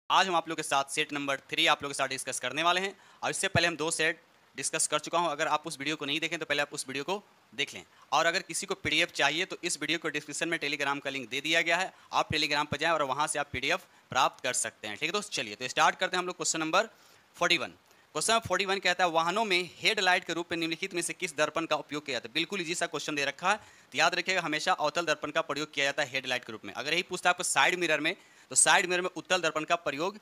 आज हम आप लोग के साथ सेट नंबर 3 आप लोग के साथ डिस्कस करने वाले हैं। और इससे पहले हम 2 सेट डिस्कस कर चुका हूं। अगर आप उस वीडियो को नहीं देखें तो पहले आप उस वीडियो को देख लें। और अगर किसी को पीडीएफ चाहिए तो इस वीडियो को डिस्क्रिप्शन में टेलीग्राम का लिंक दे दिया गया है, आप टेलीग्राम पर जाएं और वहां से आप पीडीएफ प्राप्त कर सकते हैं। ठीक है दोस्त, चलिए तो स्टार्ट करते हैं हम लोग क्वेश्चन नंबर 41। क्वेश्चन 41 कहता है वाहनों में हेडलाइट के रूप में निम्नलिखित में से किस दर्पण का उपयोग किया जाता है। बिल्कुल इजी सा क्वेश्चन दे रखा है, तो याद रखिएगा हमेशा अवतल दर्पण का प्रयोग किया जाता है हेडलाइट के रूप में। अगर यही पूछता है आपको साइड मिरर में, तो साइड मिरर में उत्तल दर्पण का प्रयोग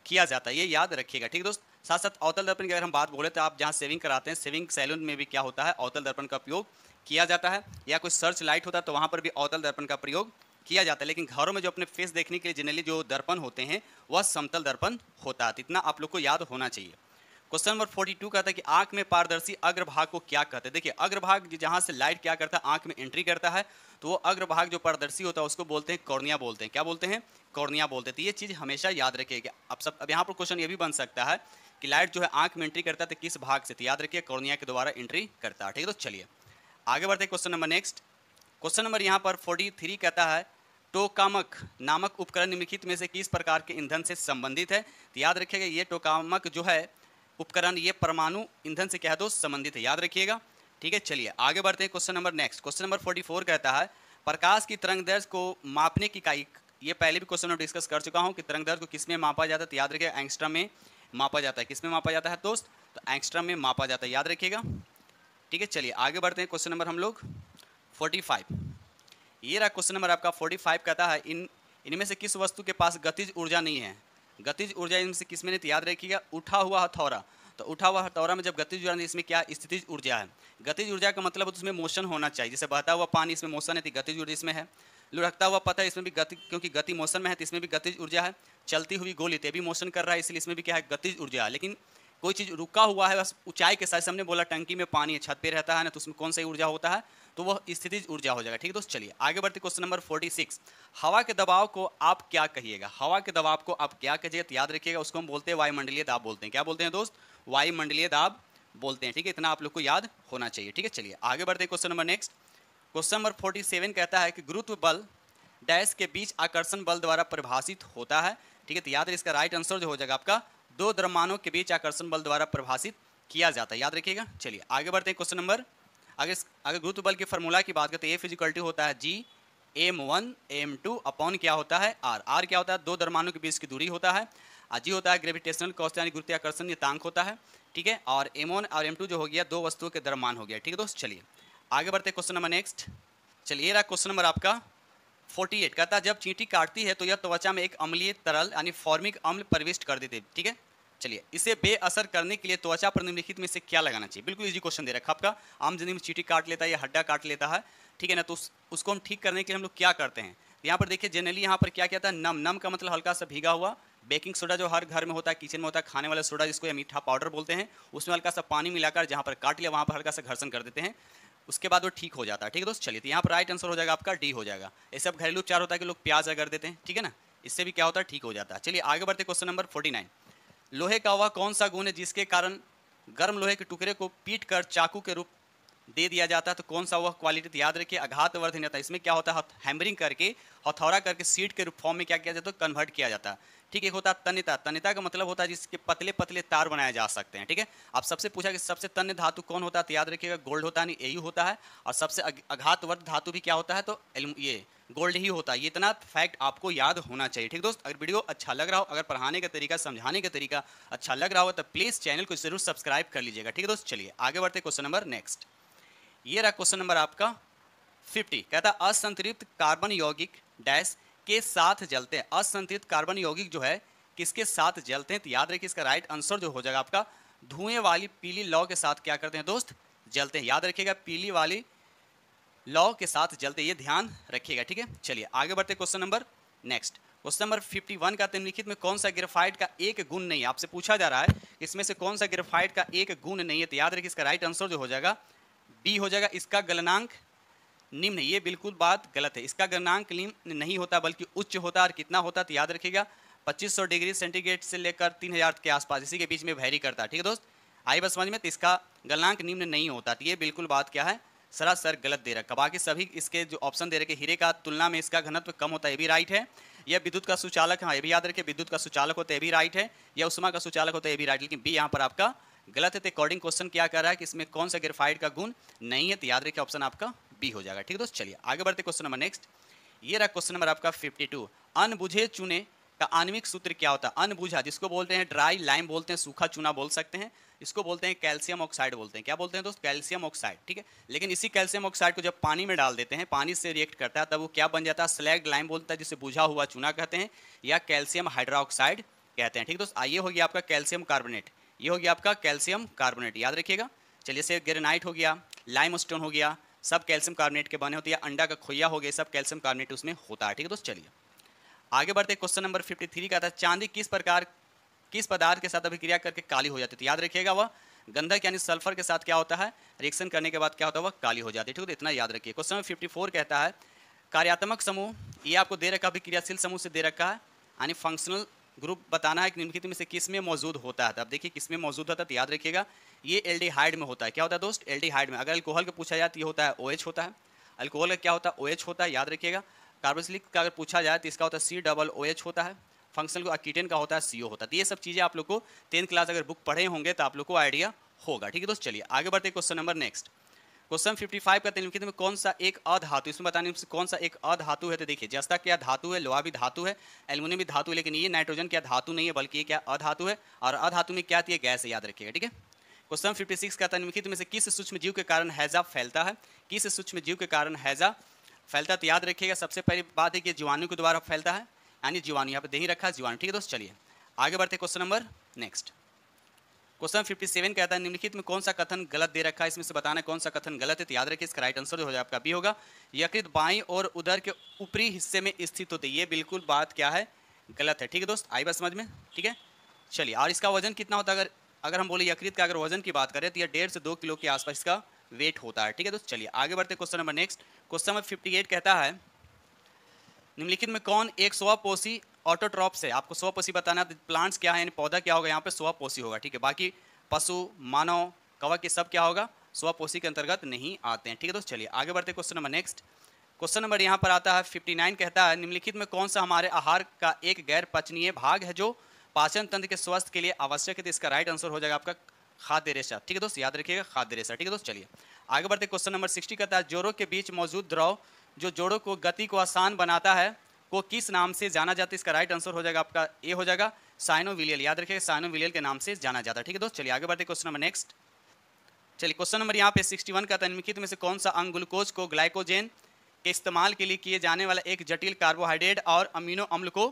किया जाता है, ये याद रखिएगा। ठीक है दोस्त, साथ साथ अवतल दर्पण की अगर हम बात बोले तो आप जहाँ सेविंग कराते हैं, सेविंग सैलून में भी क्या होता है, अवतल दर्पण का उपयोग किया जाता है। या कोई सर्च लाइट होता है तो वहाँ पर भी अवतल दर्पण का प्रयोग किया जाता है। लेकिन घरों में जो अपने फेस देखने के लिए जनरली जो दर्पण होते हैं वह समतल दर्पण होता है, इतना आप लोग को याद होना चाहिए। क्वेश्चन नंबर 42 कहता है कि आंख में पारदर्शी अग्रभाग को क्या कहते हैं। देखिए अग्रभाग जहाँ से लाइट क्या करता है, आंख में एंट्री करता है, तो वो अग्रभाग जो पारदर्शी होता है उसको बोलते हैं कॉर्निया बोलते हैं। क्या बोलते हैं? कॉर्निया बोलते हैं। तो ये चीज़ हमेशा याद रखिएगा। अब यहाँ पर क्वेश्चन ये भी बन सकता है कि लाइट जो है आंख में एंट्री करता है तो किस भाग से, तो याद रखिए कॉर्निया के द्वारा एंट्री करता है। ठीक है, तो चलिए आगे बढ़ते हैं question number next. Question number यहाँ पर 43 कहता है टोकामक नामक उपकरण निम्नलिखित में से किस प्रकार के ईंधन से संबंधित है। तो याद रखिएगा ये टोकामक जो है उपकरण ये परमाणु ईंधन से क्या है दोस्त, संबंधित है, याद रखिएगा। ठीक है, चलिए आगे बढ़ते हैं question number next. Question number 44 कहता है प्रकाश की तरंग दैर्ध्य को मापने की इकाई, ये पहले भी क्वेश्चन में डिस्कस कर चुका हूँ कि तरंग दैर्ध्य को किस में मापा जाता है, तो याद रखिएगा एंगस्ट्रम में मापा जाता है। किस में मापा जाता है दोस्त, तो एंगस्ट्रम में मापा जाता है, याद रखिएगा। ठीक है, चलिए आगे बढ़ते हैं क्वेश्चन नंबर हम लोग 45। ये रहा क्वेश्चन नंबर आपका 45 कहता है इनमें से किस वस्तु के पास गतिज ऊर्जा नहीं है। गतिज ऊर्जा इनमें से किस में नहीं, तो याद रखिएगा उठा हुआ हथौड़ा। तो उठा हुआ हथौड़ा में जब गतिज ऊर्जा नहीं, इसमें क्या स्थितिज ऊर्जा है। गतिज ऊर्जा का मतलब उसमें मोशन होना चाहिए, जैसे बहता हुआ पानी इसमें मोशन है तो गतिज ऊर्जा इसमें है। लुढ़कता हुआ पत्थर इसमें भी गति, क्योंकि गति मोशन में है तो इसमें भी गतिज ऊर्जा है। चलती हुई गोली तो भी मोशन कर रहा है इसलिए इसमें भी क्या है, गतिज ऊर्जा है। लेकिन कोई चीज़ रुका हुआ है बस ऊंचाई के साथ, हमने बोला टंकी में पानी है छत पे रहता है ना, तो उसमें कौन सा ऊर्जा होता है, तो वह स्थितिज ऊर्जा हो जाएगा। ठीक है दोस्त, चलिए आगे बढ़ते क्वेश्चन नंबर 46। हवा के दबाव को आप क्या कहिएगा। हवा के दबाव को आप क्या कहिएगा, तो याद रखिएगा उसको हम बोलते हैं वायुमंडलीय दाब बोलते हैं। क्या बोलते हैं दोस्त, वायुमंडलीय दाब बोलते हैं। ठीक है, इतना आप लोग को याद होना चाहिए। ठीक है, चलिए आगे बढ़ते हैं question number next. Question number 47 कहता है कि गुरुत्व बल डैश के बीच आकर्षण बल द्वारा परिभाषित होता है। ठीक है, तो याद रखिए इसका राइट आंसर जो हो जाएगा आपका दो द्रव्यमानों के बीच आकर्षण बल द्वारा परिभाषित किया जाता है, याद रखिएगा। चलिए आगे बढ़ते हैं क्वेश्चन नंबर, अगर गुरुत्व बल की फॉर्मूला की बात करें तो F इक्वल टू होता है G m1 m2 अपॉन क्या होता है R क्या होता है, दो द्रव्यमानों के बीच की दूरी होता है। G होता है ग्रेविटेशनल कांस्टेंट यानी गुरुत्वाकर्षण नियतांक होता है। ठीक है, और m1 और m2 जो हो गया दो वस्तुओं के द्रव्यमान हो गया। ठीक है दोस्त, चलिए आगे बढ़ते हैं क्वेश्चन नंबर नेक्स्ट। चलिए ये रहा क्वेश्चन नंबर आपका 48 कहता है जब चींटी काटती है तो यह त्वचा में एक अम्लीय तरल यानी फॉर्मिक अम्ल प्रविष्ट कर देते हैं। ठीक है, चलिए इसे बेअसर करने के लिए त्वचा पर निम्नलिखित में से क्या लगाना चाहिए। बिल्कुल इजी क्वेश्चन दे रखा आपका। आम जिंदगी में चींटी काट लेता है या हड्डा काट लेता है, ठीक है ना, तो उसको हम ठीक करने के लिए हम लोग क्या करते हैं, यहाँ पर देखिए जनरली यहाँ पर क्या कहता है नम का मतलब हल्का सा भीगा हुआ बेकिंग सोडा जो हर घर में होता है, किचन में होता है, खाने वाला सोडा जिसको या मीठा पाउडर बोलते हैं, उसमें हल्का सा पानी मिलाकर जहाँ पर काट लिया वहाँ पर हल्का सा घर्षण कर देते हैं, उसके बाद वो ठीक हो जाता है। ठीक है दोस्त, चलिए तो यहाँ पर राइट आंसर हो जाएगा आपका डी हो जाएगा। ऐसे अब घरेलू उपचार होता है कि लोग प्याज अगर देते हैं, ठीक है ना, इससे भी क्या होता है, ठीक हो जाता है। चलिए आगे बढ़ते क्वेश्चन नंबर 49। लोहे का वह कौन सा गुण है जिसके कारण गर्म लोहे के टुकड़े को पीट कर चाकू के रूप दे दिया जाता है, तो कौन सा वह क्वालिटी, तो याद रखिए आघातवर्धन होता है। इसमें क्या होता है, हैमरिंग करके हथौड़ा करके सीट के फॉर्म में क्या किया जाता है, कन्वर्ट किया जाता है। ठीक है, एक होता है तन्यता। तन्यता का मतलब होता है जिसके पतले पतले तार बनाए जा सकते हैं। ठीक है, आप सबसे पूछा कि सबसे तन्य धातु कौन होता है, तो याद रखिएगा गोल्ड होता है, नहीं एयू होता है। और सबसे आघातवर्ध धातु भी क्या होता है, तो ये गोल्ड ही होता है। ये इतना फैक्ट आपको याद होना चाहिए। ठीक दोस्त, अगर वीडियो अच्छा लग रहा हो, अगर पढ़ाने का तरीका समझाने का तरीका अच्छा लग रहा हो तो प्लीज़ चैनल को जरूर सब्सक्राइब कर लीजिएगा। ठीक है दोस्त, चलिए आगे बढ़ते क्वेश्चन नंबर नेक्स्ट। ये रहा क्वेश्चन नंबर आपका 50 कहता है असंतृप्त कार्बन यौगिक डैश के साथ जलते हैं। असंतृप्त कार्बन यौगिक जो है किसके साथ जलते हैं, तो याद रखिए इसका राइट आंसर जो हो जाएगा आपका धुएं वाली पीली लौ के साथ क्या करते हैं दोस्त, जलते हैं। याद रखिएगा पीली वाली लौ के साथ जलते, ये ध्यान रखिएगा। ठीक है, चलिए आगे बढ़ते question number next. Question number 51 का निम्नलिखित में कौन सा ग्रेफाइट का एक गुण नहीं है। आपसे पूछा जा रहा है इसमें से कौन सा ग्रेफाइट का एक गुण नहीं है, तो याद रखिए इसका राइट आंसर जो हो जाएगा बी हो जाएगा। इसका गलनांक निम्न, ये बिल्कुल बात गलत है। इसका गलनांक निम्न नहीं होता बल्कि उच्च होता है। और कितना होता है, तो याद रखिएगा 2500 डिग्री सेंटीग्रेड से लेकर 3000 के आसपास, इसी के बीच में वैरी करता है। ठीक है दोस्त, आई बस समझ में। तो इसका गलनांक निम्न नहीं होता, तो ये बिल्कुल बात क्या है, सरासर गलत दे रखा। बाकी सभी इसके जो ऑप्शन दे रखे हीरे का तुलना में इसका घनत्व कम होता है, ये भी राइट है। यह विद्युत का सुचालक, हाँ ये भी याद रखिए, विद्युत का सुचालक होता है, ये भी राइट है। या उष्मा का सुचालक होता है, ये भी राइट, लेकिन बी यहाँ पर आपका गलत है। तो अकॉर्डिंग क्वेश्चन क्या कर रहा है कि इसमें कौन सा ग्रेफाइट का गुण नहीं है, तो याद रखिए ऑप्शन आपका बी हो जाएगा। ठीक है दोस्त, चलिए आगे बढ़ते क्वेश्चन नंबर नेक्स्ट। ये रहा क्वेश्चन नंबर आपका 52। अनबुझे चूने का आणविक सूत्र क्या होता है? अनबुझा जिसको बोलते हैं ड्राई लाइम बोलते हैं, सूखा चूना बोल सकते हैं, इसको बोलते हैं कैल्शियम ऑक्साइड बोलते हैं। क्या बोलते हैं दोस्त? Calcium oxide. ठीक है, लेकिन इसी कैल्शियम ऑक्साइड को जब पानी में डाल देते हैं, पानी से रिएक्ट करता है, तब वो क्या बन जाता है? स्लैग लाइम बोलता है, जिसे बुझा हुआ चूना कहते हैं, या कैल्शियम हाइड्रोक्साइड कहते हैं। ठीक है दोस्त, आइए हो गया आपका कैल्शियम कार्बोनेट, ये हो गया आपका कैल्शियम कार्बोनेट, याद रखिएगा। चलिए से ग्रेनाइट हो गया, लाइम स्टोन हो गया, सब कैल्शियम कार्बोनेट के बने होते हैं। अंडा का खोया हो गया, सब कैल्शियम कार्बोनेट उसमें होता है। ठीक है दोस्त, चलिए आगे बढ़ते। क्वेश्चन नंबर 53 का था चांदी किस पदार्थ के साथ अभिक्रिया करके काली हो जाती है? तो याद रखिएगा वह गंधक यानी सल्फर के साथ क्या होता है? रिएक्शन करने के बाद क्या होता है? वह काली हो जाती है। ठीक है, इतना याद रखिए। क्वेश्चन नंबर 54 कहता है कार्यात्मक समूह, ये आपको दे रखा अभिक्रियाशील समूह से दे रखा है, यानी फंक्शनल ग्रुप बताना है कि निम्नलिखित में से किस में मौजूद होता है। तो अब देखिए किस में मौजूद होता है, तो याद रखिएगा ये एल्डिहाइड में होता है। क्या होता है दोस्त? एल्डिहाइड में। अगर अल्कोहल का पूछा जाए तो ये होता है OH होता है। अल्कोहल का क्या होता है? OH होता है, याद रखिएगा। कार्बोक्सिलिक का अगर पूछा जाए तो इसका होता है COOH होता है। फंक्शनल को कीटन का होता है CO होता है। तो ये सब चीज़ें आप लोग को 10th क्लास अगर बुक पढ़े होंगे तो आप लोग को आइडिया होगा। ठीक है दोस्त, चलिए आगे बढ़ते क्वेश्चन नंबर नेक्स्ट। क्वेश्चन 55 का निम्नलिखित में कौन सा एक अधातु, इसमें बताने में कौन सा एक अधातु है? तो देखिए जस्ता क्या धातु है, लोहा भी धातु है, एल्युमिनियम भी धातु है, लेकिन ये नाइट्रोजन क्या धातु नहीं है, बल्कि ये क्या अधातु है। और अधातु में क्या आती है? गैस है, याद रखिएगा। ठीक है, क्वेश्चन 56 का निम्नलिखित में से किस सूक्ष्म जीव के कारण हैजा फैलता है? किस सूक्ष्म जीव के कारण हैजा फैलता है? तो याद रखिएगा सबसे पहली बात है कि जीवाणु के द्वारा फैलता है, यानी जीवाणु, यहाँ पे दे ही रखा है जीवाणु। ठीक है दोस्त, चलिए आगे बढ़ते क्वेश्चन नंबर नेक्स्ट। क्वेश्चन 57 कहता है निम्नलिखित में कौन सा कथन गलत दे रखा है, इसमें से बताना है कौन सा कथन गलत है। तो याद रखिए इसका राइट आंसर जो हो जाए आपका बी होगा। यकृत बाईं और उदर के ऊपरी हिस्से में स्थित होते, ये बिल्कुल बात क्या है? गलत है। ठीक है दोस्त, आई बात समझ में? ठीक है, चलिए। और इसका वजन कितना होता है? अगर हम बोले यकृत का अगर वजन की बात करें तो यह 1.5 से 2 किलो के आसपास इसका वेट होता है। ठीक है दोस्त, चलिए आगे बढ़ते question number next. Question number 58 कहता है निम्नलिखित में कौन एक स्वपोषी ऑटोट्रॉप्स है? आपको स्वपोषी बताना है। प्लांट्स क्या है, यानी पौधा क्या होगा? यहाँ पे स्वपोषी होगा। ठीक है, बाकी पशु, मानव, कवक ये सब क्या होगा? स्वपोषी के अंतर्गत नहीं आते हैं। ठीक है दोस्त, चलिए आगे बढ़ते question number next. Question number यहाँ पर आता है 59 कहता है निम्नलिखित में कौन सा हमारे आहार का एक गैर पचनीय भाग है जो पाचन तंत्र के स्वास्थ्य के लिए आवश्यक है? तो इसका राइट आंसर हो जाएगा आपका खाद्य रेशा। ठीक है दोस्त, याद रखिएगा खाद्य रेशा। ठीक है दोस्त, चलिए आगे बढ़ते क्वेश्चन नंबर 60 कहता है जोड़ों के बीच मौजूद द्रव जो जोड़ों को गति को आसान बनाता है को किस नाम से जाना जाता है? इसका राइट आंसर हो जाएगा आपका ए हो जाएगा साइनोविलियल, याद रखिएगा साइनोविलियल के नाम से जाना जाता है। ठीक है दोस्त, चलिए आगे बढ़ते क्वेश्चन नंबर नेक्स्ट। चलिए क्वेश्चन नंबर यहाँ पे 61 का निम्नलिखित में से कौन सा अंग ग्लूकोज को ग्लाइकोजेन के इस्तेमाल के लिए किए जाने वाला एक जटिल कार्बोहाइड्रेट और अमीनो अम्ल को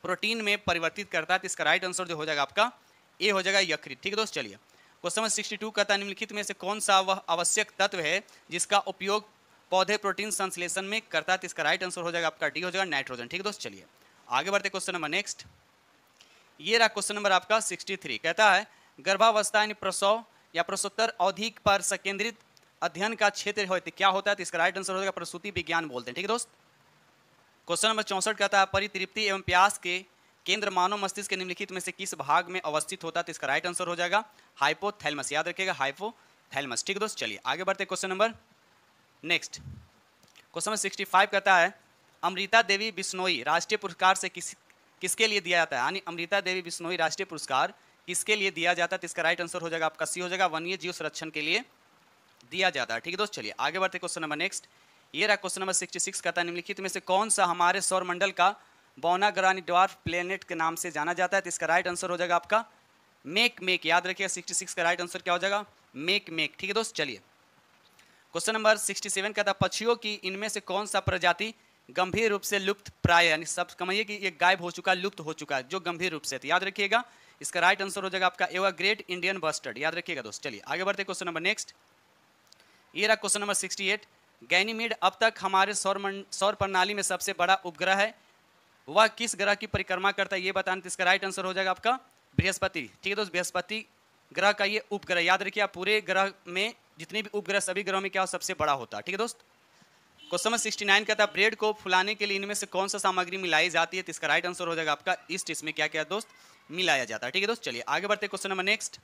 प्रोटीन में परिवर्तित करता है? तो इसका राइट आंसर जो हो जाएगा आपका ए हो जाएगा यकृत। ठीक है दोस्त, चलिए क्वेश्चन नंबर 62 का निम्नलिखित में से कौन सा वह आवश्यक तत्व है जिसका उपयोग पौधे प्रोटीन संश्लेषण में करता है? तो इसका राइट आंसर हो जाएगा आपका डी हो जाएगा नाइट्रोजन। ठीक है दोस्त, चलिए आगे बढ़ते क्वेश्चन नंबर नेक्स्ट। ये रहा क्वेश्चन नंबर आपका 63 कहता है गर्भावस्था यानी प्रसव या प्रसवोत्तर अवधि पर संकेंद्रित अध्ययन का क्षेत्र होते क्या होता है? तो इसका राइट आंसर हो जाएगा प्रसूति विज्ञान बोलते हैं। ठीक है दोस्त, क्वेश्चन नंबर 64 कहता है परितृप्ति एवं प्यास के केंद्र मानव मस्तिष्क के निम्नलिखित में से किस भाग में अवस्थित होता है? तो इसका राइट आंसर हो जाएगा हाइपोथैलेमस, याद रखिएगा हाइपोथैलेमस। ठीक है दोस्त, चलिए आगे बढ़ते question number next. Question number 65 कहता है अमृता देवी बिश्नोई राष्ट्रीय पुरस्कार से किसके लिए दिया जाता है? यानी अमृता देवी बिश्नोई राष्ट्रीय पुरस्कार किसके लिए दिया जाता है? तो इसका राइट आंसर हो जाएगा आपका सी हो जाएगा वन्य जीव संरक्षण के लिए दिया जाता है। ठीक है दोस्त, चलिए आगे बढ़ते क्वेश्चन नंबर नेक्स्ट। ये रहा क्वेश्चन नंबर 66 कहता है निम्नलिखित में से कौन सा हमारे सौरमंडल का बौना ग्रह ड्वार्फ प्लेनेट के नाम से जाना जाता है? तो इसका राइट आंसर हो जाएगा आपका मेक, याद रखिएगा 66 का राइट आंसर क्या हो जाएगा मेक। ठीक है दोस्त, चलिए क्वेश्चन नंबर 67 कहता है पक्षियों की इनमें से कौन सा प्रजाति गंभीर रूप से लुप्त प्राय, यानी सब कहिए कि ये गायब हो चुका है, लुप्त हो चुका है जो गंभीर रूप से, तो याद रखिएगा इसका राइट आंसर हो जाएगा आपका एवा ग्रेट इंडियन बस्टर्ड, याद रखिएगा दोस्त। चलिए आगे बढ़ते क्वेश्चन नंबर नेक्स्ट। ये रहा क्वेश्चन नंबर 68 गैनीमीड अब तक हमारे सौर प्रणाली में सबसे बड़ा उपग्रह है, वह किस ग्रह की परिक्रमा करता है ये बताना? तो इसका राइट आंसर हो जाएगा आपका बृहस्पति। ठीक है दोस्त, बृहस्पति ग्रह का ये उपग्रह, याद रखिए आप पूरे ग्रह में जितने भी उपग्रह सभी ग्रहों में क्या सबसे बड़ा होता है। ठीक है दोस्त, क्वेश्चन नंबर 69 कहता है ब्रेड को फुलाने के लिए इनमें से कौन सा सामग्री मिलाई जाती है? तो इसका राइट आंसर हो जाएगा आपका ईस्ट, इसमें क्या क्या दोस्त मिलाया जाता है। ठीक है दोस्त, चलिए आगे बढ़ते क्वेश्चन नंबर नेक्स्ट।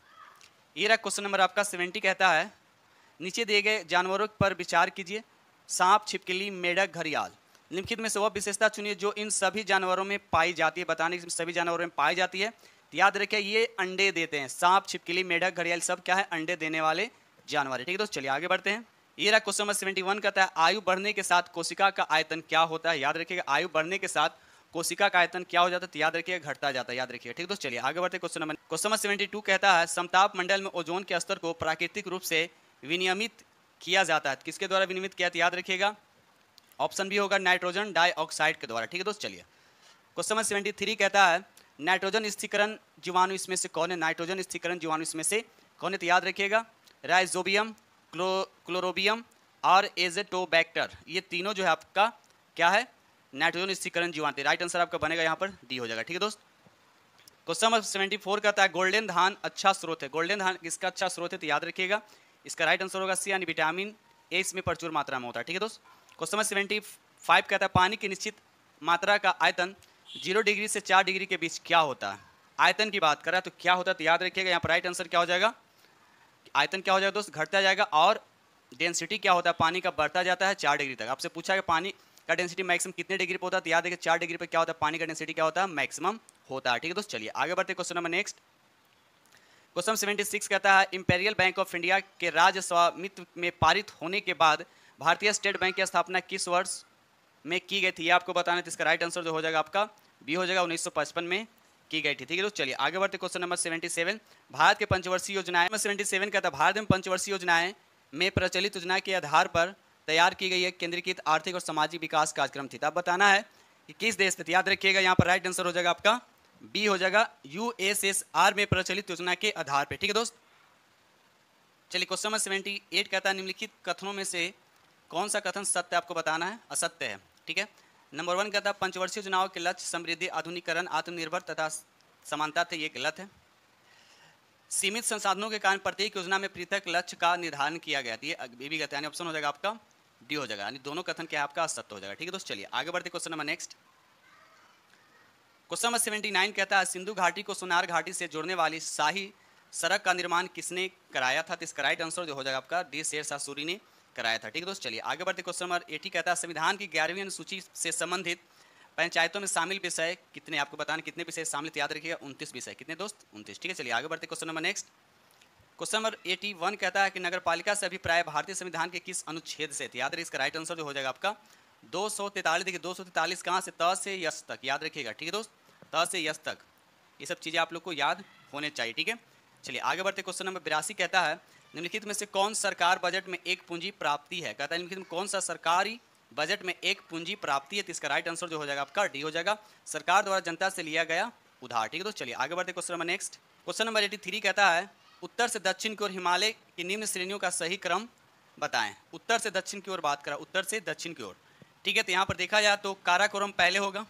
ये रहा क्वेश्चन नंबर आपका 70 कहता है नीचे दिए गए जानवरों पर विचार कीजिए सांप, छिपकली, मेढक, घड़ियाल निम्नलिखित में से वह विशेषता चुनिए जो इन सभी जानवरों में पाई जाती है, बताने की सभी जानवरों में पाई जाती है। तो याद रखिए ये अंडे देते हैं, सांप, छिपकली, मेढक, घड़ियाल सब क्या है, अंडे देने वाले जानवर है। ठीक है दोस्त, चलिए आगे बढ़ते हैं। ये रहा क्वेश्चन नंबर 71 कहता है आयु बढ़ने के साथ कोशिका का आयतन क्या होता है। याद रखिएगा आयु बढ़ने के साथ कोशिका का आयतन क्या हो जाता है, तो याद रखिएगा घटता जाता है, याद रखिएगा। ठीक है दोस्त, चलिए आगे बढ़ते हैं। क्वेश्चन नंबर 72 कहता है समताप मंडल में ओजोन के स्तर को प्राकृतिक रूप से विनियमित किया जाता है, किसके द्वारा विनियमित किया, तो याद रखिएगा ऑप्शन बी होगा नाइट्रोजन डाइऑक्साइड के द्वारा। ठीक है दोस्त, चलिए क्वेश्चन नंबर 73 कहता है नाइट्रोजन स्थिरीकरण जीवाणु इसमें से कौन है। नाइट्रोजन स्थिरीकरण जीवाणु इसमें से कौन है, तो याद रखिएगा राइजोबियम, क्लोरोबियम और एजेटोबैक्टर, ये तीनों जो है आपका क्या है, नाइट्रोजन स्थिरीकरण जीवाणु। राइट आंसर आपका बनेगा यहाँ पर डी हो जाएगा। ठीक है दोस्त, क्वेश्चन नंबर 74 कहता है गोल्डन धान अच्छा स्रोत है। गोल्डन धान किसका अच्छा स्रोत है, तो याद रखिएगा इसका राइट आंसर होगा सी, यानी विटामिन ए इसमें प्रचुर मात्रा में होता है। ठीक है दोस्त, क्वेश्चन नंबर 75 कहता है पानी की निश्चित मात्रा का आयतन 0 डिग्री से 4 डिग्री के बीच क्या होता है। आयतन की बात कर रहा है तो क्या होता है, तो याद रखिएगा यहाँ पर राइट आंसर क्या हो जाएगा, आयतन क्या हो जाएगा दोस्त, घटता जाएगा। और डेंसिटी क्या होता है पानी का, बढ़ता जाता है 4 डिग्री तक। आपसे पूछा है पानी का डेंसिटी मैक्सिमम कितने डिग्री पे होता है, तो याद रखिए 4 डिग्री पे क्या होता है, पानी का डेंसिटी क्या होता है, मैक्सिमम होता है। ठीक है दोस्त, चलिए आगे बढ़ते क्वेश्चन नंबर नेक्स्ट। क्वेश्चन 76 कहता है इंपेरियल बैंक ऑफ इंडिया के राज्य स्वामित्व में पारित होने के बाद भारतीय स्टेट बैंक की स्थापना किस वर्ष में की गई थी, ये आपको बताना है। तो इसका राइट आंसर जो हो जाएगा आपका बी हो जाएगा, 1955 में की गई थी। ठीक है दोस्त, चलिए आगे बढ़ते क्वेश्चन नंबर 77 भारत के पंचवर्षीय योजनाएं। 77 कहता है भारत में पंचवर्षीय योजनाएं में प्रचलित योजना के आधार पर तैयार की गई एक केंद्रीकृत आर्थिक और सामाजिक विकास कार्यक्रम थी। तब बताना है कि किस देश में, याद रखिएगा यहाँ पर राइट आंसर हो जाएगा आपका बी हो जाएगा, यूएसएसआर में प्रचलित योजना के आधार पर। ठीक है दोस्त, चलिए क्वेश्चन नंबर 78 कहता है निम्नलिखित कथनों में से कौन सा कथन सत्य आपको बताना है, असत्य है। ठीक है, नंबर 1 कहता है पंचवर्षीय योजनाओं के लक्ष्य समृद्धि, आधुनिकीकरण, आत्मनिर्भर तथा समानता थे, ये गलत है। सीमित संसाधनों के कारण प्रत्येक योजना में पृथक लक्ष्य का निर्धारण किया गया, ये भी गलत है, यानी ऑप्शन हो जाएगा आपका डी हो जाएगा, यानी दोनों कथन क्या है आपका असत्य हो जाएगा। ठीक है दोस्त, चलिए आगे बढ़ते question number next. Question number 79 कहता है सिंधु घाटी को सोनार घाटी से जोड़ने वाली शाही सड़क का निर्माण किसने कराया था, तो इसका राइट आंसर जो हो जाएगा आपका डी शेर शाह सूरी ने कराया था। ठीक है दोस्त, चलिए आगे बढ़ते क्वेश्चन नंबर 80 कहता है संविधान की 11वीं अनुसूची से संबंधित पंचायतों में शामिल विषय कितने, आपको बताना कितने विषय शामिल, याद रखिएगा 29 विषय, कितने दोस्त 29। ठीक है, चलिए आगे बढ़ते question number next. Question number 81 कहता है कि नगरपालिका से अभिप्राय भारतीय संविधान के किस अनुच्छेद से, याद रखिए इसका राइट आंसर जो हो जाएगा आपका 243। देखिए 243 कहाँ से, त से यस तक, याद रखिएगा। ठीक है दोस्त, त से यस तक, ये सब चीज़ें आप लोग को याद होने चाहिए। ठीक है, चलिए आगे बढ़ते क्वेश्चन नंबर 82 कहता है निम्नलिखित में से कौन सरकार बजट में एक पूंजी प्राप्ति है। कहता है निम्नलिखित में कौन सा सरकारी बजट में एक पूंजी प्राप्ति है, तो इसका राइट आंसर जो हो जाएगा आपका डी हो जाएगा, सरकार द्वारा जनता से लिया गया उधार। ठीक है दोस्त, चलिए आगे बढ़ते question number next. Question number 83 कहता है उत्तर से दक्षिण की ओर हिमालय की निम्न श्रेणियों का सही क्रम बताएं। उत्तर से दक्षिण की ओर बात करा, उत्तर से दक्षिण की ओर। ठीक है, तो यहाँ पर देखा जाए तो काराकोरम पहले होगा,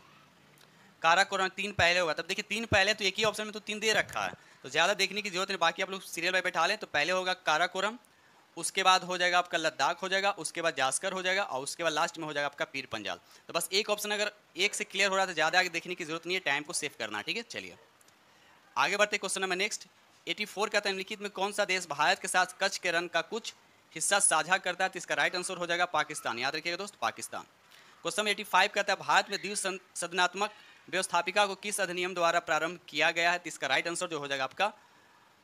काराकोरम 3 पहले होगा। तब देखिए 3 पहले, तो एक ही ऑप्शन में तो 3 दे रखा है, तो ज़्यादा देखने की जरूरत नहीं, बाकी आप लोग सीरियल में बैठा लें। तो पहले होगा काराकोरम, उसके बाद हो जाएगा आपका लद्दाख हो जाएगा, उसके बाद जास्कर हो जाएगा, और उसके बाद लास्ट में हो जाएगा आपका पीर पंजाल। तो बस एक ऑप्शन अगर एक से क्लियर हो रहा है तो ज़्यादा आगे देखने की जरूरत नहीं है, टाइम को सेव करना। ठीक है, चलिए आगे बढ़ते क्वेश्चन नंबर नेक्स्ट। 84 का निम्नलिखित में कौन सा देश भारत के साथ कच्छ के रण का कुछ हिस्सा साझा करता है, तो इसका राइट आंसर हो जाएगा पाकिस्तान, याद रखिएगा दोस्त पाकिस्तान। क्वेश्चन 85 कहता है भारत में द्विसदनात्मक व्यवस्थापिका को किस अधिनियम द्वारा प्रारंभ किया गया है, तो इसका राइट आंसर जो हो जाएगा आपका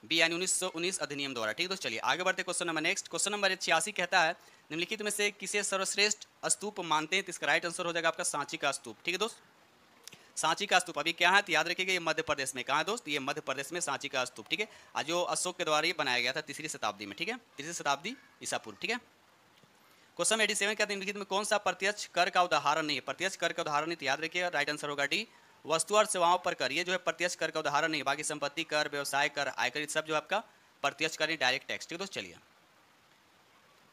बी, यानी 1919 अधिनियम द्वारा। ठीक है दोस्त, चलिए आगे बढ़ते question number next. Question number 86 कहता है निम्नलिखित में से किसे सर्वश्रेष्ठ स्तूप मानते हैं, तो इसका राइट आंसर हो जाएगा आपका सांची का स्तूप। ठीक है दोस्त, सांची का स्तूप अभी क्या है, तो याद रखिएगा ये मध्य प्रदेश में, कहाँ है दोस्त, ये मध्य प्रदेश में सांची का स्तूप। ठीक है, आज जो अशोक के द्वारा ये बनाया गया था 3री शताब्दी में। ठीक है, 3री शताब्दी ईसा पूर्व। ठीक है, क्वेश्चन 87 कहते हैं निम्नलिखित में कौन सा प्रत्यक्ष कर का उदाहरण नहीं है। प्रत्यक्ष कर का उदाहरण नहीं, तो याद रखिएगा राइट आंसर होगा डी, वस्तु और सेवाओं पर कर, ये जो है प्रत्यक्ष कर का उदाहरण नहीं है। बाकी संपत्ति कर, व्यवसाय कर, आयकर, सब जो आपका प्रत्यक्ष कर, डायरेक्ट टैक्स। ठीक है दोस्त, चलिए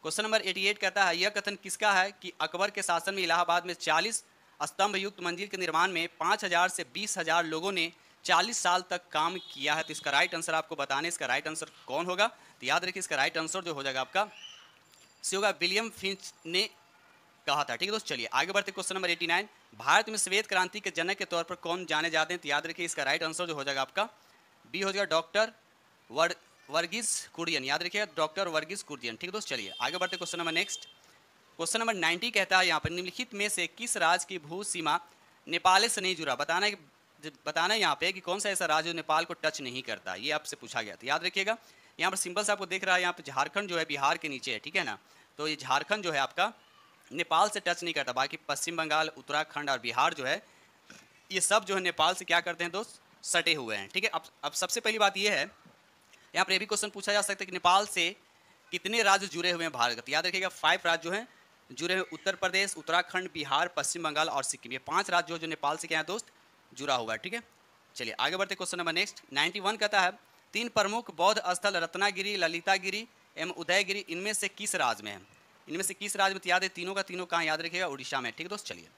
क्वेश्चन नंबर 88 कहता है यह कथन किसका है कि अकबर के शासन में इलाहाबाद में 40 स्तंभ युक्त मंदिर के निर्माण में 5000 से 20,000 लोगों ने 40 साल तक काम किया है, तो इसका राइट आंसर आपको बताने, इसका राइट आंसर कौन होगा, तो याद रखिए इसका राइट आंसर जो हो जाएगा आपका सी होगा, विलियम फिंच ने कहा था। ठीक है दोस्त, चलिए आगे बढ़ते क्वेश्चन नंबर 89। भारत में श्वेत क्रांति के जनक के तौर पर कौन जाने जाते हैं, तो याद रखिए इसका राइट आंसर जो हो जाएगा आपका बी हो जाएगा डॉक्टर वर्गीस कुरियन, याद रखिए डॉक्टर वर्गीस कुरियन। ठीक है दोस्त, चलिए आगे बढ़ते question number next. Question number 90 कहता है यहाँ पर निम्नलिखित में से किस राज्य की भू सीमा नेपाल से नहीं जुड़ा, बताना है यहाँ पे कि कौन सा ऐसा राज्य जो नेपाल को टच नहीं करता, ये आपसे पूछा गया था। याद रखिएगा यहाँ पर सिंपल से आपको दिख रहा है, यहाँ पे झारखंड जो है बिहार के नीचे है, ठीक है ना। तो ये झारखंड जो है आपका नेपाल से टच नहीं करता, बाकी पश्चिम बंगाल, उत्तराखंड और बिहार जो है ये सब जो है नेपाल से क्या करते हैं दोस्त, सटे हुए हैं, ठीक है। अब सबसे पहली बात ये है, यहाँ पर ये भी क्वेश्चन पूछा जा सकता है कि नेपाल से कितने राज्य जुड़े हुए हैं भारत का। याद रखिएगा 5 राज्य जो हैं जुड़े हुए, उत्तर प्रदेश, उत्तराखंड, बिहार, पश्चिम बंगाल और सिक्किम, ये 5 राज्य जो नेपाल से क्या है दोस्त, जुड़ा हुआ है, ठीक है। चलिए आगे बढ़ते क्वेश्चन नंबर नेक्स्ट 91 कहता है 3 प्रमुख बौद्ध स्थल रत्नागिरी, ललितागिरी एवं उदयगिरी इनमें से किस राज्य में है, इनमें से किस राज्य में, याद है तीनों का तीनों कहाँ, याद रखिएगा उड़ीसा में, ठीक है दोस्त। चलिए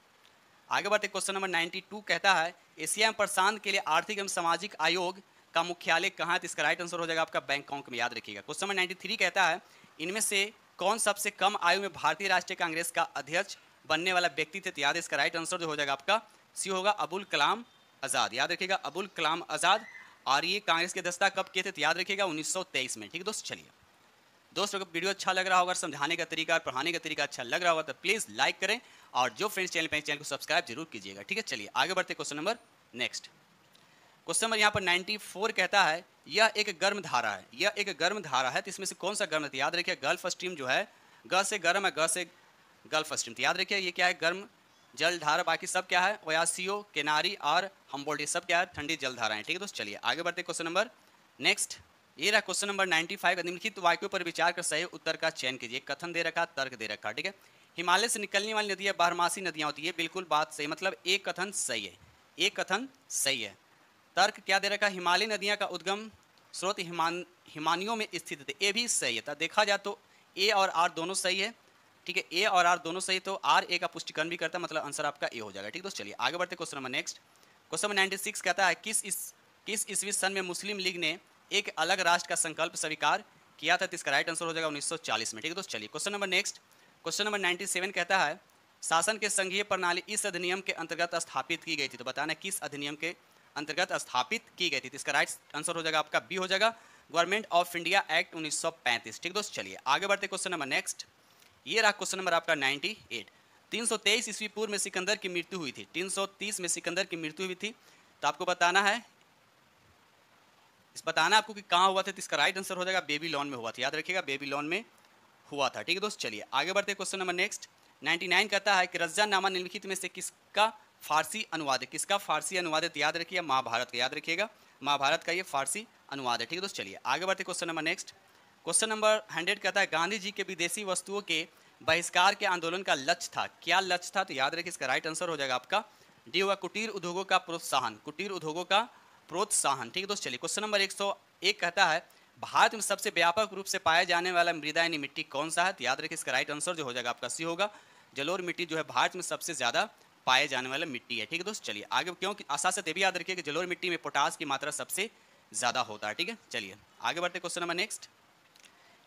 आगे बढ़ते क्वेश्चन नंबर 92 कहता है एशिया एवं प्रशांत के लिए आर्थिक एवं सामाजिक आयोग का मुख्यालय कहाँ है, तो इसका राइट आंसर हो जाएगा आपका बैंकॉक में, याद रखिएगा। क्वेश्चन नंबर 93 कहता है इनमें से कौन सबसे कम आयु में भारतीय राष्ट्रीय कांग्रेस का अध्यक्ष बनने वाला व्यक्ति थे, तो याद है इसका राइट आंसर जो हो जाएगा आपका सी होगा अबुल कलाम आज़ाद, याद रखिएगा अबुल कलाम आज़ाद। और ये कांग्रेस के दस्ता कब किए थे, तो याद रखिएगा 1923 में, ठीक है दोस्त। चलिए दोस्तों को वीडियो अच्छा लग रहा होगा, समझाने का तरीका, पढ़ाने का तरीका अच्छा लग रहा होगा तो प्लीज़ लाइक करें और जो फ्रेंड्स चैनल पे चैनल को सब्सक्राइब जरूर कीजिएगा, ठीक है। चलिए आगे बढ़ते question number next. Question number यहाँ पर 94 कहता है यह एक गर्म धारा है, यह एक गर्म धारा है, तो इसमें से कौन सा गर्म है, तो याद रखिए गल्फ स्ट्रीम जो है, ग से गर्म है, ग से गल्फ स्ट्रीम, तो याद रखिए ये क्या है, गर्म जल धारा, बाकी सब क्या है, ओयासियो, केनारी और हम्बोल्ट, ये सब क्या है, ठंडी जल धाराएं, ठीक है दोस्त। चलिए आगे बढ़ते क्वेश्चन नंबर नेक्स्ट। ये रहा क्वेश्चन नंबर 95 निम्नलिखित वाक्यों पर विचार कर सही उत्तर का चयन कीजिए। कथन दे रखा, तर्क दे रखा, ठीक है। हिमालय से निकलने वाली नदियाँ बारहमासी नदियाँ होती है, बिल्कुल बात सही, मतलब एक कथन सही है, एक कथन सही है। तर्क क्या दे रखा, हिमालय नदियाँ का उद्गम स्रोत हिमानियों में स्थित थे, ये भी सही है। तो देखा जाए तो ए और आर दोनों सही है, ठीक है, ए और आर दोनों सही, तो आर ए का पुष्टिकरण भी करता है, मतलब आंसर आपका ए हो जाएगा, ठीक है दोस्त। चलिए आगे बढ़ते question number next. Question number 96 कहता है किस ईस्वी सन में मुस्लिम लीग ने एक अलग राष्ट्र का संकल्प स्वीकार किया था, तो इसका राइट आंसर हो जाएगा 1940 में, ठीक है दोस्त। चलिए question number next. Question number 97 कहता है शासन के संघीय प्रणाली इस अधिनियम के अंतर्गत स्थापित की गई थी, तो बताना किस अधिनियम के अंतर्गत स्थापित की गई थी, तो इसका राइट आंसर हो जाएगा आपका बी हो जाएगा गवर्नमेंट ऑफ इंडिया एक्ट 1935, ठीक दोस्त। चलिए आगे बढ़ते क्वेश्चन नंबर नेक्स्ट। ये रहा क्वेश्चन नंबर आपका 98। 323 ईस्वी पूर्व में सिकंदर की मृत्यु हुई थी, 330 में सिकंदर की मृत्यु हुई थी, तो आपको बताना है आपको कि कहाँ हुआ था, तो इसका राइट आंसर हो जाएगा बेबीलोन में हुआ था, याद रखिएगा बेबीलोन में हुआ था, ठीक है दोस्त। चलिए आगे बढ़ते क्वेश्चन नंबर नेक्स्ट। 99 कहता है कि रज्जा नामा निम्नलिखित में से किसका फारसी अनुवाद है, किसका फारसी अनुवाद है, तो याद रखिए महाभारत का, याद रखिएगा महाभारत का ये फारसी अनुवाद है, ठीक है दोस्त। चलिए आगे बढ़ते question number next. Question number 100 कहता है गांधी जी के विदेशी वस्तुओं के बहिष्कार के आंदोलन का लक्ष्य था, क्या लक्ष्य था, तो याद रखिए इसका राइट आंसर हो जाएगा आपका डी होगा कुटीर उद्योगों का प्रोत्साहन, कुटीर उद्योगों का प्रोत्साहन, ठीक है दोस्त। चलिए क्वेश्चन नंबर 101 कहता है भारत में सबसे व्यापक रूप से पाया जाने वाला मृदायनी मिट्टी कौन सा है, तो याद रखिए इसका राइट आंसर जो हो जाएगा आपका सी होगा जलोढ़ मिट्टी जो है भारत में सबसे ज़्यादा पाए जाने वाला मिट्टी है, ठीक है दोस्त। चलिए आगे क्योंकि आशा से भी याद रखिए कि जलोढ़ मिट्टी में पोटास की मात्रा सबसे ज़्यादा होता है, ठीक है। चलिए आगे बढ़ते क्वेश्चन नंबर नेक्स्ट।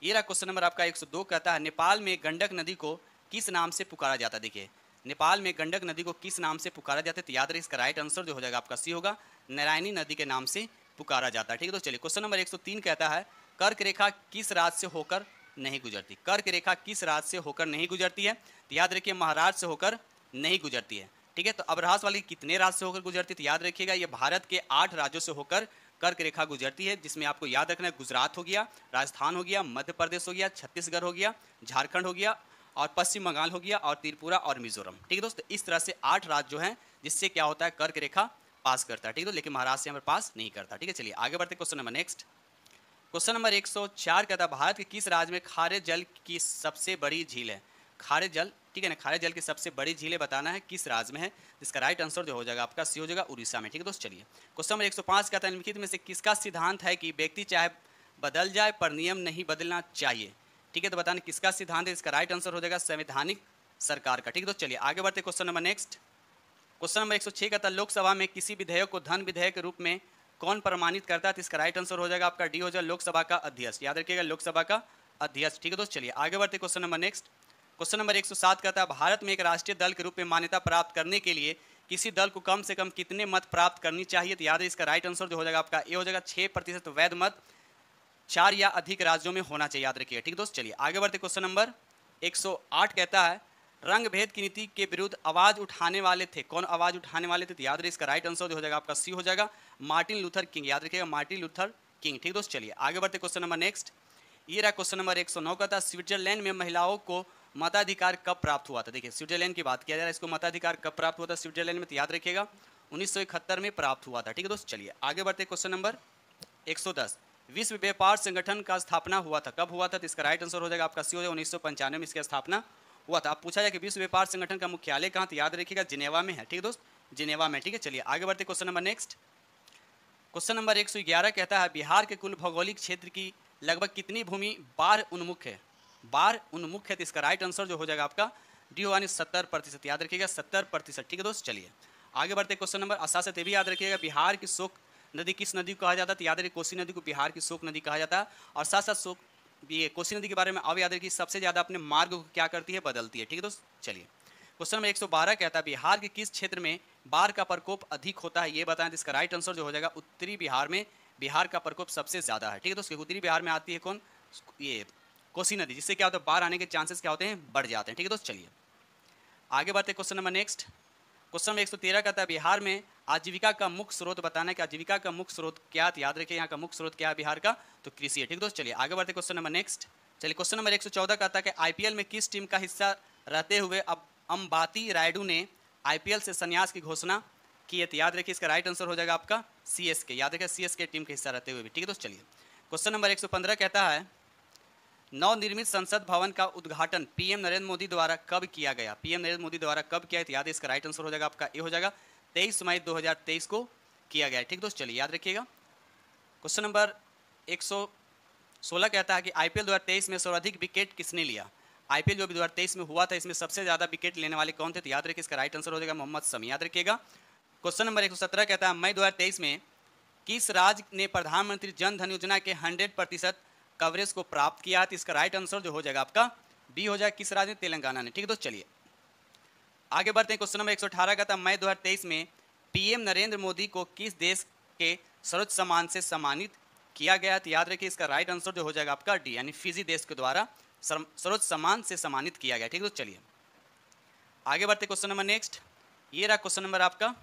ये रहा क्वेश्चन नंबर आपका 102 कहता है नेपाल में गंडक नदी को किस नाम से पुकारा जाता है, देखिए नेपाल में गंडक नदी को किस नाम से पुकारा जाता है, तो याद रखिए इसका राइट आंसर जो हो जाएगा आपका सी होगा नारायणी नदी के नाम से पुकारा जाता है, ठीक है दोस्त। चलिए क्वेश्चन नंबर 103 कहता है कर्क रेखा किस राज्य से होकर नहीं गुजरती, कर्क रेखा किस राज्य से होकर नहीं गुजरती है, तो याद रखिए महाराष्ट्र से होकर नहीं गुजरती है, ठीक है। तो अब राष्ट्र वाली कितने राज्य से होकर गुजरती है, तो याद रखिएगा ये भारत के 8 राज्यों से होकर कर्क रेखा गुजरती है, जिसमें आपको याद रखना है गुजरात हो गया, राजस्थान हो गया, मध्य प्रदेश हो गया, छत्तीसगढ़ हो गया, झारखंड हो गया और पश्चिम बंगाल हो गया और त्रिपुरा और मिजोरम, ठीक है दोस्त। इस तरह से 8 राज्य जो हैं जिससे क्या होता है कर्क रेखा पास करता है, ठीक है, लेकिन महाराष्ट्र यहाँ पर पास नहीं करता, ठीक है। चलिए आगे बढ़ते question number next. Question number 104 कहता है भारत के किस राज्य में खारे जल की सबसे बड़ी झील है, खारे जल, ठीक है ना, खारे जल की सबसे बड़ी झीलें बताना है किस राज्य में है, जिसका राइट आंसर जो हो जाएगा आपका सी हो जाएगा उड़ीसा में, ठीक है दोस्त। चलिए क्वेश्चन नंबर 105 कहता है निम्नलिखित में से किसका सिद्धांत है कि व्यक्ति चाहे बदल जाए पर नियम नहीं बदलना चाहिए, ठीक है, तो बताना किसका सिद्धांत है, इसका राइट आंसर हो जाएगा संवैधानिक सरकार का, ठीक है दोस्त। चलिए आगे बढ़ते question number next. Question number 106 कहता है लोकसभा में किसी विधेयक को धन विधेयक के रूप में कौन प्रमाणित करता है, तो इसका राइट आंसर हो जाएगा आपका डी हो जाएगा लोकसभा का अध्यक्ष, याद रखिएगा लोकसभा का अध्यक्ष, ठीक है दोस्त। चलिए आगे बढ़ते question number next. Question number 107 कहता है भारत में एक राष्ट्रीय दल के रूप में मान्यता प्राप्त करने के लिए किसी दल को कम से कम कितने मत प्राप्त करनी चाहिए, तो याद है इसका राइट आंसर जो हो जाएगा आपका ए हो जाएगा 6% वैध मत 4 या अधिक राज्यों में होना चाहिए, याद रखिए, ठीक दोस्त। चलिए आगे बढ़ते क्वेश्चन नंबर 108 कहता है रंग भेद की नीति के विरुद्ध आवाज उठाने वाले थे। कौन आवाज उठाने वाले थे? तो याद रहे इसका राइट आंसर जो हो जाएगा आपका सी हो जाएगा, मार्टिन लूथर किंग। याद रखिएगा मार्टिन लूथर किंग। ठीक दोस्त, चलिए आगे बढ़ते क्वेश्चन नंबर नेक्स्ट। ये रहा क्वेश्चन नंबर 109 का था, स्विट्जरलैंड में महिलाओं को मताधिकार कब प्राप्त हुआ था? देखिए स्विट्जरलैंड की बात किया जा रहा है, इसको मताधिकार कब प्राप्त हुआ था स्विट्जरलैंड में? तो याद रखिएगा 1971 में प्राप्त हुआ था। ठीक है दोस्त, चलिए आगे बढ़ते क्वेश्चन नंबर 110। विश्व व्यापार संगठन का स्थापना हुआ था, कब हुआ था? तो इसका राइट आंसर हो जाएगा आपका सी हो जाएगा, 1995 में इसकी स्थापना हुआ था। आप पूछा जाए कि विश्व व्यापार संगठन का मुख्यालय कहाँ? तो याद रखिएगा जिनेवा में है। ठीक है दोस्त, जिनेवा में। ठीक है, चलिए आगे बढ़ते question number next. Question number 111 कहता है, बिहार के कुल भौगोलिक क्षेत्र की लगभग कितनी भूमि बाढ़ उन्मुख है? बाढ़ उन्मुख है, तो इसका राइट आंसर जो हो जाएगा आपका डी यानी 70%। याद रखिएगा 70%। ठीक है दोस्त, चलिए आगे बढ़ते क्वेश्चन नंबर 88 से भी याद रखिएगा, बिहार की शोक नदी किस नदी को कहा जाता है? तो याद रखिए कोसी नदी को बिहार की शोक नदी कहा जाता है। और साथ साथ शोक ये कोसी नदी के बारे में अब याद रखिए सबसे ज़्यादा अपने मार्ग को क्या करती है? बदलती है। ठीक है दोस्त, चलिए क्वेश्चन नंबर 112 कहता है, बिहार के किस क्षेत्र में बाढ़ का प्रकोप अधिक होता है? ये बताएं। तो इसका राइट आंसर जो हो जाएगा उत्तरी बिहार में बिहार का प्रकोप सबसे ज़्यादा है। ठीक है दोस्त, उत्तरी बिहार में आती है कौन? ये कोसी नदी, जिससे क्या होता है बाढ़ आने के चांसेस क्या होते हैं? बढ़ जाते हैं। ठीक है दोस्त, चलिए आगे बढ़ते question number next. Question number 113 कहता है, बिहार में आजीविका का मुख्य स्रोत बताना है कि आजीविका का मुख्य स्रोत क्या? याद रखिए यहाँ का मुख्य स्रोत क्या है बिहार का? तो कृषि है। ठीक दोस्त, चलिए आगे बढ़ते क्वेश्चन नंबर नेक्स्ट। चलिए क्वेश्चन नंबर 114 कहता है कि आईपीएल में किस टीम का हिस्सा रहते हुए अब अंबाती रायडू ने आईपीएल से संन्यास की घोषणा की है? तो याद रखिए इसका राइट आंसर हो जाएगा आपका सीएसके। याद रखिए सीएसके टीम के हिस्सा रहते हुए भी। ठीक है दोस्त, चलिए क्वेश्चन नंबर 115 कहता है, नवनिर्मित संसद भवन का उद्घाटन पीएम नरेंद्र मोदी द्वारा कब किया गया? पीएम नरेंद्र मोदी द्वारा कब किया है? तो याद है इसका राइट आंसर हो जाएगा आपका ए हो जाएगा 23 मई 2023 को किया गया है। ठीक दोस्त, चलिए याद रखिएगा। क्वेश्चन नंबर 116 कहता है कि आईपीएल 2023 में सर्वाधिक विकेट किसने लिया? आईपीएल जो भी 2023 में हुआ था इसमें सबसे ज़्यादा विकेट लेने वाले कौन थे? तो याद रखिए इसका राइट आंसर हो जाएगा मोहम्मद शमी। याद रखिएगा। क्वेश्चन नंबर 117 कहता है, मई 2023 में किस राज्य ने प्रधानमंत्री जन धन योजना के 100% कवरेज को प्राप्त किया है? तो इसका राइट आंसर जो हो जाएगा आपका बी हो जाएगा, किस राज्य ने? तेलंगाना ने। ठीक है दोस्त, चलिए आगे बढ़ते हैं। क्वेश्चन नंबर 118 का था, मई 2023 में पीएम नरेंद्र मोदी को किस देश के सर्वोच्च सम्मान से सम्मानित किया गया? तो याद रखिए इसका राइट आंसर जो हो जाएगा आपका डी यानी फिजी देश के द्वारा सर्वोच्च सम्मान से सम्मानित किया गया। ठीक है दोस्त, चलिए आगे बढ़ते क्वेश्चन नंबर नेक्स्ट। ये रहा क्वेश्चन नंबर आपका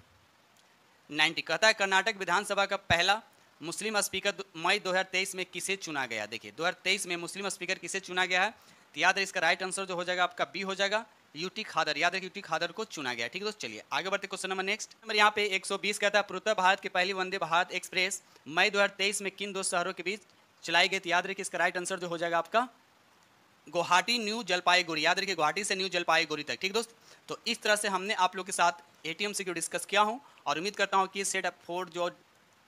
90 कहता है, कर्नाटक विधानसभा का पहला मुस्लिम स्पीकर मई 2023 में किसे चुना गया? देखिए 2023 में मुस्लिम स्पीकर किसे चुना गया है? तो याद है इसका राइट आंसर जो हो जाएगा आपका बी हो जाएगा यूटी खादर। याद रखिए यूटी खादर को चुना गया। ठीक है दोस्त, चलिए आगे बढ़ते क्वेश्चन नंबर नेक्स्ट। नंबर यहाँ पे 120 कहता है, पूर्वोत्तर भारत की पहली वंदे भारत एक्सप्रेस मई 2023 में किन दो शहरों के बीच चलाई गई? तो याद रखिए इसका राइट आंसर जो हो जाएगा आपका गुवाहाटी न्यू जलपाईगुड़ी। याद रखिए गुवाहाटी से न्यू जलपाईगुड़ी तक। ठीक दोस्त, तो इस तरह से हमने आप लोग के साथ एटीएम से डिस्कस किया हूँ और उम्मीद करता हूँ कि सेट 4 जो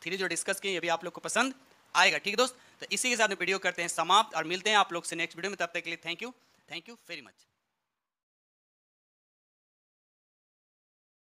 3 जो डिस्कस किए ये भी आप लोग को पसंद आएगा। ठीक दोस्त, तो इसी के साथ वीडियो करते हैं समाप्त और मिलते हैं आप लोग से नेक्स्ट वीडियो में। तब तक के लिए थैंक यू वेरी मच।